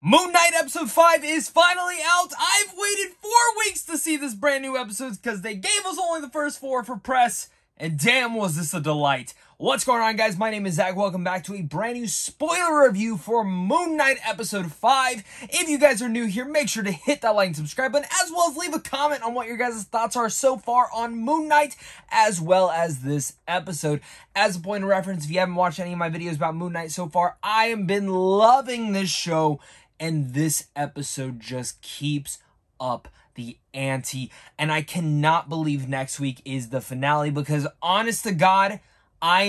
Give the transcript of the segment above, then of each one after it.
Moon Knight episode 5 is finally out. I've waited 4 weeks to see this brand new episode because they gave us only the first 4 for press, and damn was this a delight. What's going on, guys? My name is Zach. Welcome back to a brand new spoiler review for Moon Knight episode 5. If you guys are new here, make sure to hit that like and subscribe button, as well as leave a comment on what your guys' thoughts are so far on Moon Knight, as well as this episode. As a point of reference, if you haven't watched any of my videos about Moon Knight so far, I have been loving this show. And this episode just keeps up the ante. And I cannot believe next week is the finale because, honest to God, I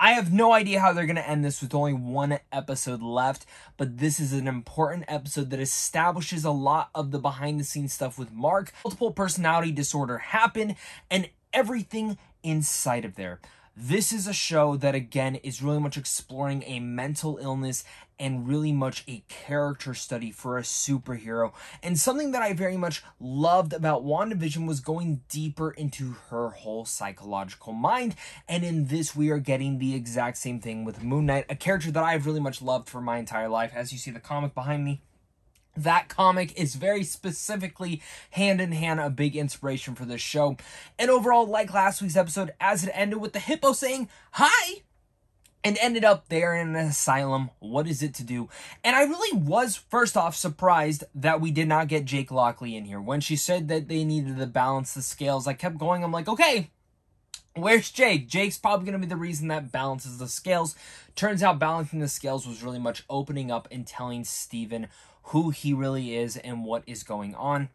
have no idea how they're going to end this with only 1 episode left. But this is an important episode that establishes a lot of the behind-the-scenes stuff with Mark. Multiple personality disorder happened and everything inside of there. This is a show that, again, is really much exploring a mental illness and really much a character study for a superhero. And something that I very much loved about WandaVision was going deeper into her whole psychological mind. And in this, we are getting the exact same thing with Moon Knight, a character that I've really much loved for my entire life. As you see the comic behind me, that comic is very specifically hand-in-hand a big inspiration for this show. And overall, like last week's episode, as it ended with the hippo saying, "Hi!" and ended up there in an asylum. What is it to do? And I really was, first off, surprised that we did not get Jake Lockley in here. When she said that they needed to balance the scales, I kept going. I'm like, okay, where's Jake? Jake's probably going to be the reason that balances the scales. Turns out balancing the scales was really much opening up and telling Steven who he really is and what is going on.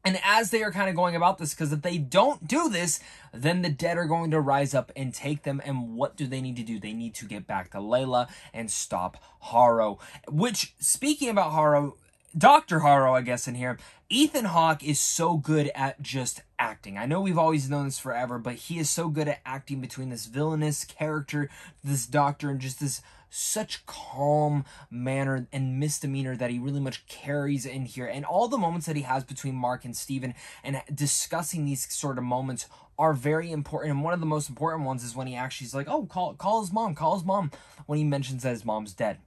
And as they are kind of going about this, because if they don't do this, then the dead are going to rise up and take them. And what do they need to do? They need to get back to Layla and stop Harrow. Which, speaking about Harrow, Dr. Harrow, I guess, in here, Ethan Hawke is so good at just acting. I know we've always known this forever, but he is so good at acting between this villainous character, this doctor, and just this such calm manner and misdemeanor that he really much carries in here. And all the moments that he has between Mark and Steven and discussing these sort of moments are very important. And one of the most important ones is when he actually is like, oh, call his mom, when he mentions that his mom's dead.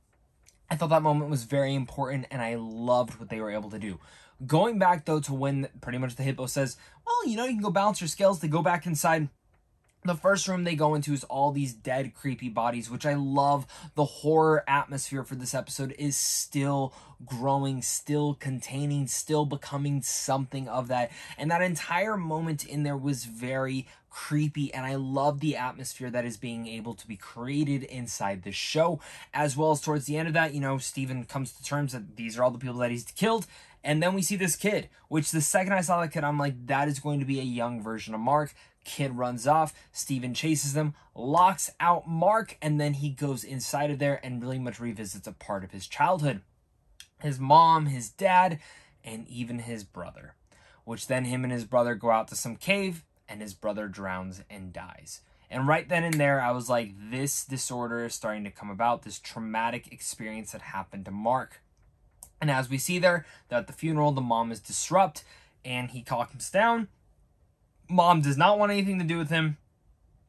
I thought that moment was very important, and I loved what they were able to do. Going back, though, to when pretty much the hippo says, well, you know, you can go balance your scales. They go back inside. The first room they go into is all these dead, creepy bodies, which I love. The horror atmosphere for this episode is still growing, still containing, still becoming something of that. And that entire moment in there was very creepy, and I love the atmosphere that is being able to be created inside the show, as well as towards the end of that, you know, Steven comes to terms that these are all the people that he's killed. And then we see this kid, which the second I saw that kid, I'm like, that is going to be a young version of Mark. Kid runs off, Steven chases them, locks out Mark, and then he goes inside of there and really much revisits a part of his childhood. His mom, his dad, and even his brother. Which then him and his brother go out to some cave, and his brother drowns and dies. And right then and there, I was like, this disorder is starting to come about, this traumatic experience that happened to Mark. And as we see there, that at the funeral, the mom is disrupted, and he calms down. Mom does not want anything to do with him,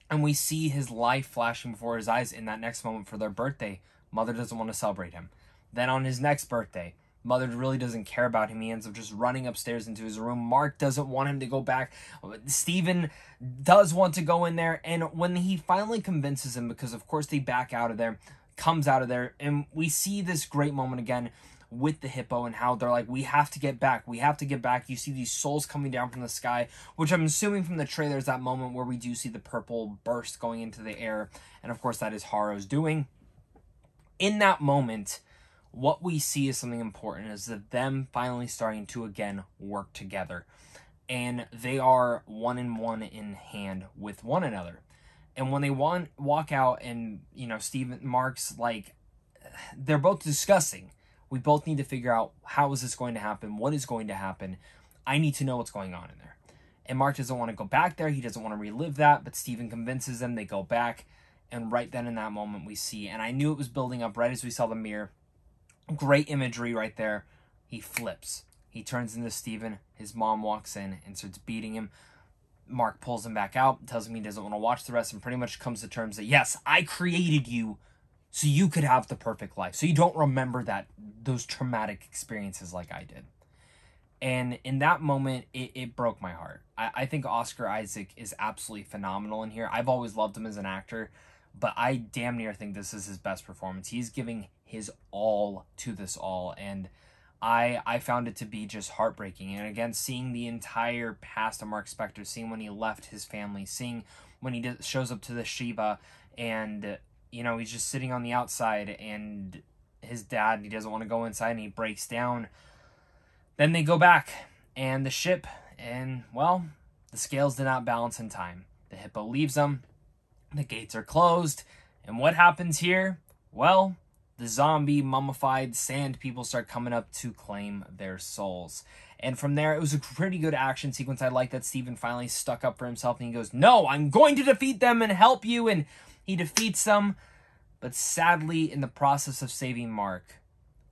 and we see his life flashing before his eyes in that next moment for their birthday. Mother doesn't want to celebrate him. Then on his next birthday, Mother really doesn't care about him. He ends up just running upstairs into his room. Mark doesn't want him to go back. Steven does want to go in there, and when he finally convinces him, because of course they back out of there, comes out of there, and we see this great moment again with the hippo and how they're like, we have to get back. We have to get back. You see these souls coming down from the sky, which I'm assuming from the trailer is that moment where we do see the purple burst going into the air. And of course, that is Harrow's doing. In that moment, what we see is something important, is that them finally starting to, again, work together. And they are one in hand with one another. And when they walk out and, you know, Mark's like, they're both discussing. We both need to figure out, how is this going to happen? What is going to happen? I need to know what's going on in there. And Mark doesn't want to go back there. He doesn't want to relive that. But Steven convinces them. They go back. And right then in that moment we see, and I knew it was building up right as we saw the mirror. Great imagery right there. He flips. He turns into Steven. His mom walks in and starts beating him. Mark pulls him back out. Tells him he doesn't want to watch the rest. And pretty much comes to terms that, yes, I created you. so you could have the perfect life, so you don't remember those traumatic experiences like I did. And in that moment, it broke my heart. I think Oscar Isaac is absolutely phenomenal in here. I've always loved him as an actor, but I damn near think this is his best performance. He's giving his all to this all, and I found it to be just heartbreaking. And again, seeing the entire past of Mark Spector, seeing when he left his family, seeing when he shows up to the Shiva, and, you know, he's just sitting on the outside, and his dad, he doesn't want to go inside, and he breaks down. Then they go back, and the ship, and, well, the scales did not balance in time. The Hippo leaves them, the gates are closed, and what happens here? Well, the zombie, mummified sand people start coming up to claim their souls. And from there, it was a pretty good action sequence. I like that Steven finally stuck up for himself, and he goes, no, I'm going to defeat them and help you, and he defeats them. But sadly, in the process of saving Mark,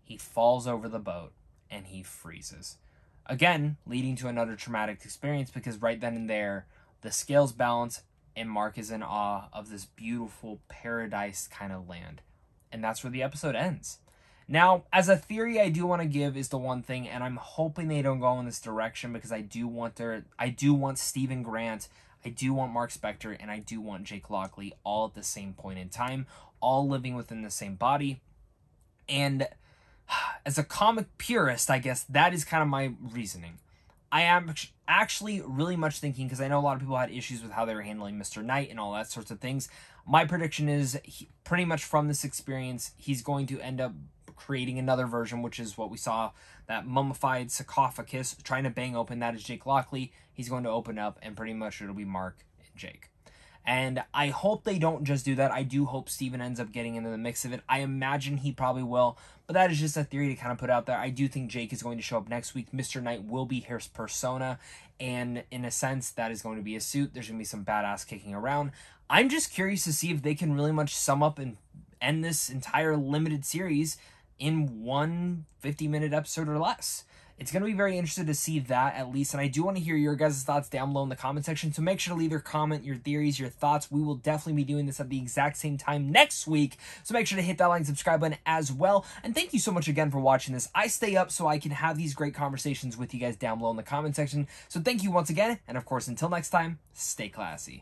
he falls over the boat, and he freezes. Again, leading to another traumatic experience, because right then and there, the scales balance, and Mark is in awe of this beautiful paradise kind of land. And that's where the episode ends. Now, as a theory I do want to give is the one thing, and I'm hoping they don't go in this direction, because I do want Stephen Grant, I do want Mark Spector, and I do want Jake Lockley all at the same point in time, all living within the same body. And as a comic purist, I guess that is kind of my reasoning. I am actually really much thinking, because I know a lot of people had issues with how they were handling Mr. Knight and all that sorts of things. My prediction is pretty much from this experience, he's going to end up creating another version, which is what we saw, that mummified sarcophagus trying to bang open. That is Jake Lockley. He's going to open up, and pretty much it'll be Mark and Jake. And I hope they don't just do that. I do hope Steven ends up getting into the mix of it. I imagine he probably will, but that is just a theory to kind of put out there. I do think Jake is going to show up next week. Mr. Knight will be his persona, and in a sense, that is going to be a suit. There's going to be some badass kicking around. I'm just curious to see if they can really much sum up and end this entire limited series in one 50-minute episode or less. It's going to be very interesting to see that, at least, and I do want to hear your guys' thoughts down below in the comment section, so make sure to leave your comment, your theories, your thoughts. We will definitely be doing this at the exact same time next week, so make sure to hit that like and subscribe button as well, and thank you so much again for watching this. I stay up so I can have these great conversations with you guys down below in the comment section, so thank you once again, and of course, until next time, stay classy.